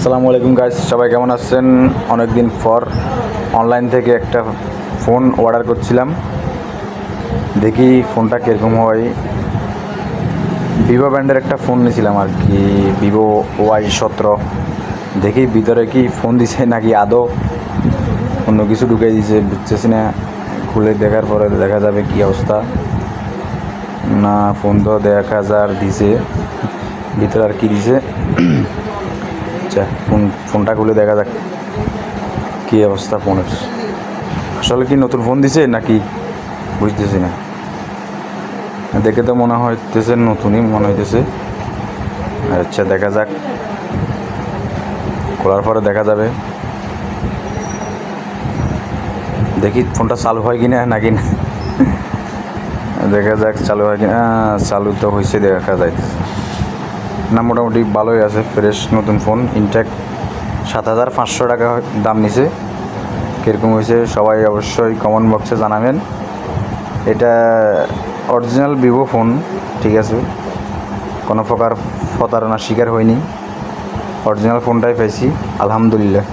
আসসালামু আলাইকুম গাইস, সবাই কেমন আছেন? অনেক দিন পর অনলাইন থেকে একটা ফোন অর্ডার করছিলাম, দেখি ফোনটা কীরকম হয়। ভিভো ব্র্যান্ডের একটা ফোন নিয়েছিলাম আর কি, ভিভো Y17। দেখি ভিতরে কি ফোন দিছে নাকি আদৌ অন্য কিছু ঢুকে দিয়েছে, বুঝতেছি না। খুলে দেখার পরে দেখা যাবে কি অবস্থা। না, ফোন তো দেখা যার দিছে, ভিতরে আর কি দিছে। আচ্ছা, ফোনটা খুলে দেখা যাক কী অবস্থা ফোনের। আসলে কি নতুন ফোন দিছে নাকি বুঝতেছি না। দেখে তো মনে হইতেছে নতুনই মনে হইতেছে। আচ্ছা, দেখা যাক, খোলার পরে দেখা যাবে। দেখি ফোনটা চালু হয় কিনা নাকি না, দেখা যাক চালু হয় কিনা। চালু তো হয়েছে, দেখা যাইতেছে না। মোটামুটি ভালোই আছে, ফ্রেশ নতুন ফোন। ইনটেক 7,500 টাকা দাম নিছে। কীরকম হয়েছে সবাই অবশ্যই কমেন্ট বক্সে জানাবেন। এটা অরিজিনাল ভিভো ফোন, ঠিক আছে, কোনো প্রকার প্রতারণার শিকার হয়নি। অরিজিনাল ফোনটাই পাইছি, আলহামদুলিল্লাহ।